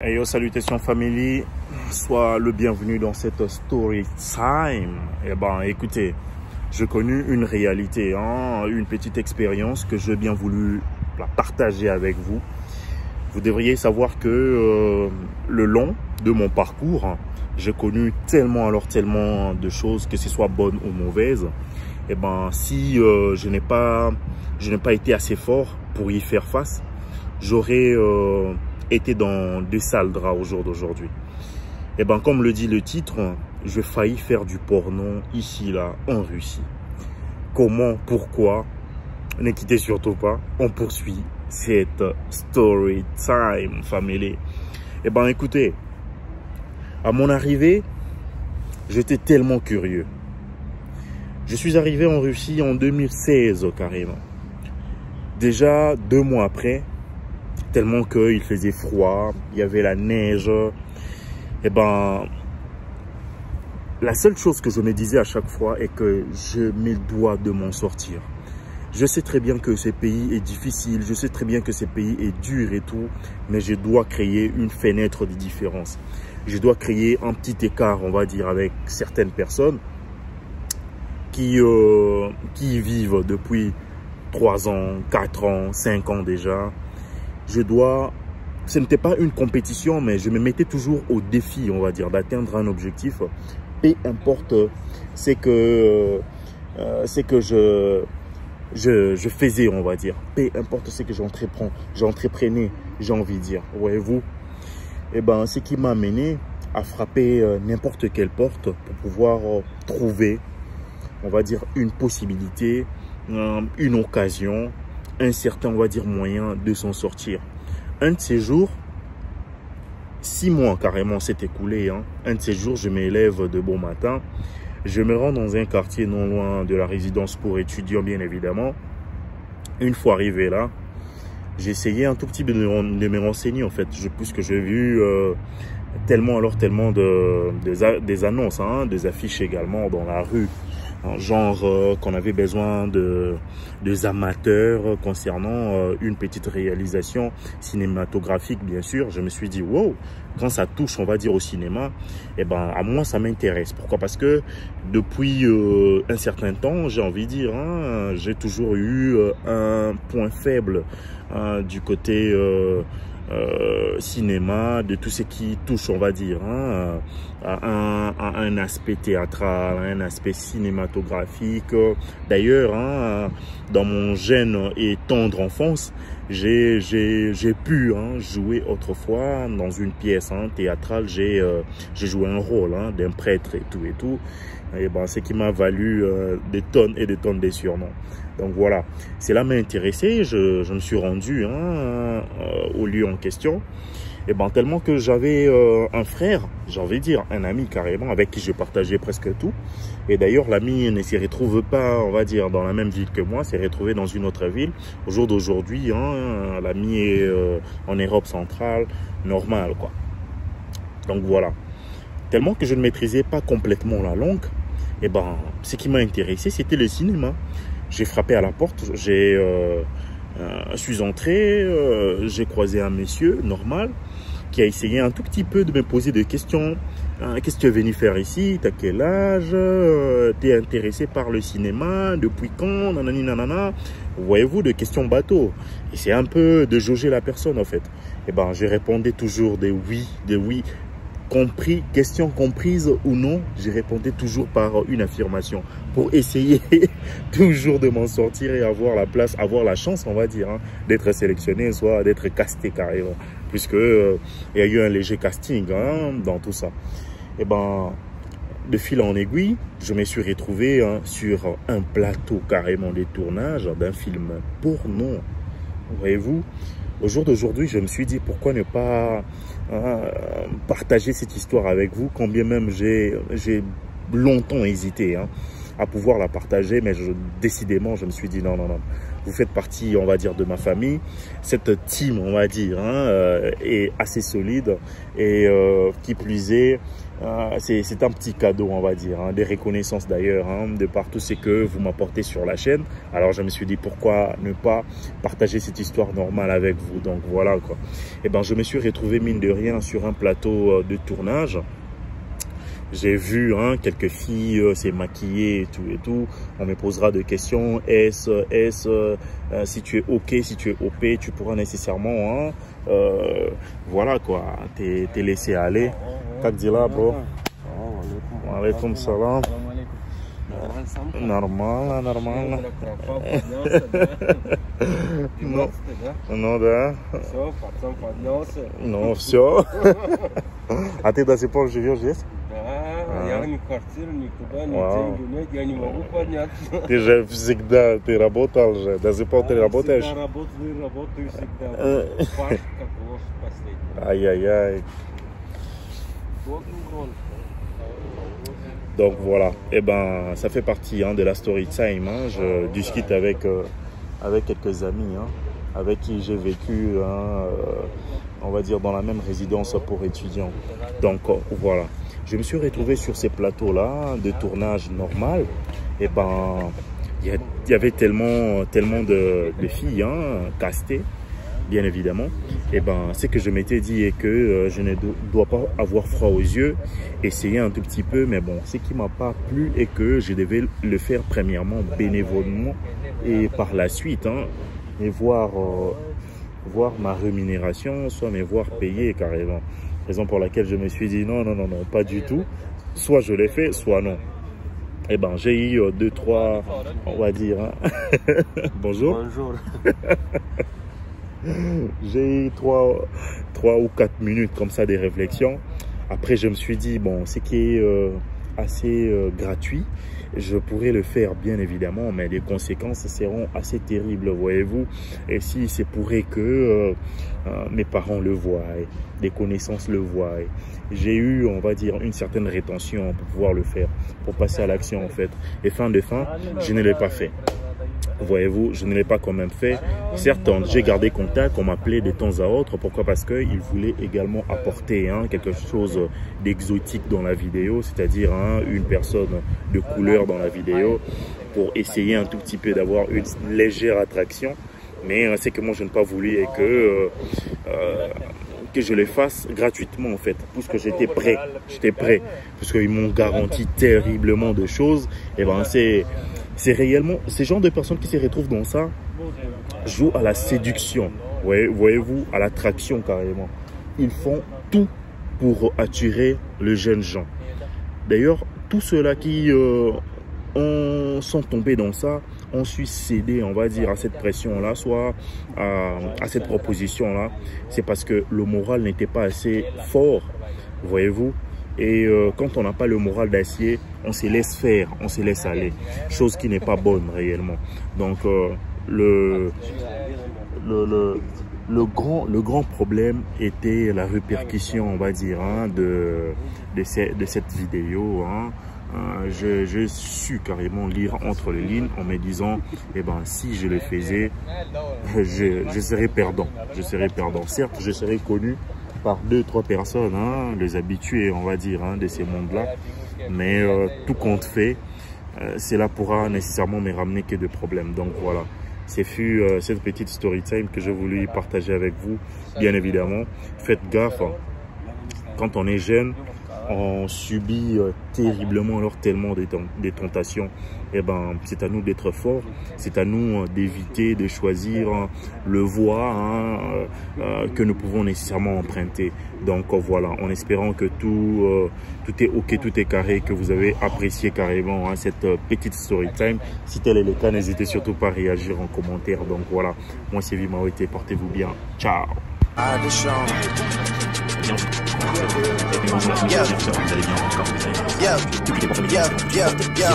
Hey yo, salutations family, sois le bienvenu dans cette story time. Eh ben, écoutez, j'ai connu une réalité, une petite expérience que j'ai bien voulu la partager avec vous. Vous devriez savoir que le long de mon parcours, j'ai connu tellement de choses, que ce soit bonnes ou mauvaises. Eh ben, si je n'ai pas été assez fort pour y faire face, j'aurais été dans des sales draps au jour d'aujourd'hui. Et ben, comme le dit le titre, j'ai failli faire du porno ici, là, en Russie. Comment, pourquoi? Ne quittez surtout pas. On poursuit cette story time, family. Et ben, écoutez, à mon arrivée, j'étais tellement curieux. Je suis arrivé en Russie en 2016, carrément. Déjà 2 mois après, tellement qu'il faisait froid, il y avait la neige. Et ben, la seule chose que je me disais à chaque fois est que je me dois de m'en sortir. Je sais très bien que ce pays est difficile, je sais très bien que ce pays est dur et tout, mais je dois créer une fenêtre de différence. Je dois créer un petit écart, on va dire, avec certaines personnes qui y vivent depuis 3 ans, 4 ans, 5 ans déjà. Ce n'était pas une compétition, mais je me mettais toujours au défi, on va dire, d'atteindre un objectif. Peu importe ce que je faisais, on va dire. Peu importe ce que j'entreprenais, j'ai envie de dire. Voyez-vous? Et ben, ce qui m'a amené à frapper n'importe quelle porte pour pouvoir trouver, on va dire, une possibilité, une occasion, un certain, on va dire, moyen de s'en sortir. Un de ces jours, 6 mois carrément s'est écoulé. Un de ces jours, je m'élève de bon matin. Je me rends dans un quartier non loin de la résidence pour étudiants, bien évidemment. Une fois arrivé là, j'ai essayé un tout petit peu de me renseigner, en fait, puisque j'ai vu tellement des annonces, des affiches également dans la rue. Genre qu'on avait besoin de amateurs concernant une petite réalisation cinématographique, bien sûr. Je me suis dit, wow, quand ça touche, on va dire, au cinéma, eh ben, à moi, ça m'intéresse. Pourquoi? Parce que depuis un certain temps, j'ai envie de dire, j'ai toujours eu un point faible du côté cinéma, de tout ce qui touche, on va dire, à un aspect théâtral, à un aspect cinématographique. D'ailleurs, dans mon jeune et tendre enfance, j'ai pu jouer autrefois dans une pièce théâtrale. J'ai joué un rôle d'un prêtre et tout. Et ben, ce qui m'a valu des tonnes et des tonnes de surnoms. Donc voilà, cela m'a intéressé. Je me suis rendu au lieu en question. Et ben, tellement que j'avais un frère, j'ai envie de dire un ami carrément, avec qui je partageais presque tout. Et d'ailleurs, l'ami ne s'y retrouve pas, on va dire, dans la même ville que moi, s'est retrouvé dans une autre ville. Au jour d'aujourd'hui, l'ami est en Europe centrale, normal, quoi. Donc voilà. Tellement que je ne maîtrisais pas complètement la langue, et ben, ce qui m'a intéressé, c'était le cinéma. J'ai frappé à la porte, je suis entré, j'ai croisé un monsieur normal qui a essayé un tout petit peu de me poser des questions. Qu'est-ce que tu es venu faire ici? T'as quel âge? T'es intéressé par le cinéma? Depuis quand? Nanani nanana. Voyez-vous, de questions bateau. Et c'est un peu de jauger la personne, en fait. Et ben, je répondais toujours des oui. Question comprise ou non, je répondais toujours par une affirmation pour essayer toujours de m'en sortir et avoir la chance, on va dire, d'être sélectionné, soit d'être casté carrément, puisque il y a eu un léger casting dans tout ça. Et ben, de fil en aiguille, je me suis retrouvé sur un plateau carrément de tournage d'un film porno. Voyez-vous? Au jour d'aujourd'hui, je me suis dit, pourquoi ne pas partager cette histoire avec vous, quand bien même j'ai longtemps hésité à pouvoir la partager, mais décidément, je me suis dit, non. vous faites partie, on va dire, de ma famille. Cette team, on va dire, est assez solide et qui plus est, c'est un petit cadeau, on va dire, des reconnaissances d'ailleurs, de par tout ce que vous m'apportez sur la chaîne. Alors je me suis dit pourquoi ne pas partager cette histoire normale avec vous. Donc voilà quoi. Et ben je me suis retrouvé mine de rien sur un plateau de tournage. J'ai vu quelques filles s'est maquillées et tout. On me posera des questions. Si tu es OK, si tu es OP, tu pourras nécessairement, voilà quoi, t'es laissé aller. Kadila bro. Wa alaikum salam. Normal. Non. Non, да. Все, пацан поднялся. Ну, все. А ты до сих пор живешь здесь? Да, я ни квартиру, никуда, ни деньги нет, я не могу подняться. Ты же всегда, ты работал же, до сих пор ты работаешь? Я работаю всегда. Паш, как лошадь последний. Ай-яй-яй. Donc voilà, et ben ça fait partie de la story time. Je discute avec quelques amis avec qui j'ai vécu, on va dire, dans la même résidence pour étudiants. Donc voilà, je me suis retrouvé sur ces plateaux-là de tournage normal. Et ben il y avait tellement de filles castées, bien évidemment. Et ben c'est que je m'étais dit et que je ne dois pas avoir froid aux yeux, essayer un tout petit peu, mais bon, ce qui m'a pas plu est que je devais le faire premièrement bénévolement et par la suite et voir ma rémunération, soit me voir payer carrément. Raison pour laquelle je me suis dit non, pas du tout. Soit je l'ai fait, soit non. Et ben j'ai eu 2-3, on va dire. Bonjour. Bonjour. J'ai eu 3 ou 4 minutes comme ça des réflexions. Après je me suis dit bon, ce qui est assez gratuit, je pourrais le faire bien évidemment, mais les conséquences seront assez terribles, voyez-vous. Et si c'est pourrait que mes parents le voient, des connaissances le voient, j'ai eu, on va dire, une certaine rétention pour pouvoir le faire, pour passer à l'action en fait. Et fin de fin, je ne l'ai pas fait. Voyez-vous, je ne l'ai pas quand même fait. Certes, j'ai gardé contact, on m'appelait de temps à autre. Pourquoi? Parce qu'ils voulaient également apporter quelque chose d'exotique dans la vidéo, c'est-à-dire une personne de couleur dans la vidéo pour essayer un tout petit peu d'avoir une légère attraction. Mais c'est que moi, je n'ai pas voulu et que je le fasse gratuitement en fait, puisque j'étais prêt, puisqu'ils m'ont garanti terriblement de choses. Et ben c'est réellement ces genres de personnes qui se retrouvent dans ça jouent à la séduction, voyez-vous, à l'attraction carrément. Ils font tout pour attirer les jeunes gens. D'ailleurs, tous ceux-là qui sont tombés dans ça ont su céder, on va dire, à cette pression-là, soit à cette proposition-là. C'est parce que le moral n'était pas assez fort, voyez-vous. Et quand on n'a pas le moral d'acier, on se laisse faire, on se laisse aller. Chose qui n'est pas bonne réellement. Donc le grand problème était la répercussion, on va dire, de cette vidéo. J'ai su carrément lire entre les lignes en me disant, eh ben, si je le faisais, je serais perdant. Je serais perdant. Certes, je serais connu par 2-3 personnes, les habitués, on va dire, de ces mondes-là. Mais tout compte fait, cela pourra nécessairement me ramener que de problèmes. Donc voilà, c'est fut cette petite story time que j'ai voulu partager avec vous. Bien évidemment, faites gaffe, quand on est jeune, on subit terriblement alors tellement des tentations. Et ben c'est à nous d'être forts, c'est à nous d'éviter de choisir le voie que nous pouvons nécessairement emprunter. Donc voilà, en espérant que tout est ok, tout est carré, que vous avez apprécié carrément cette petite story time. Si tel est le cas, n'hésitez surtout pas à réagir en commentaire. Donc voilà, moi c'est Vimaoité, portez-vous bien, ciao. Yeah.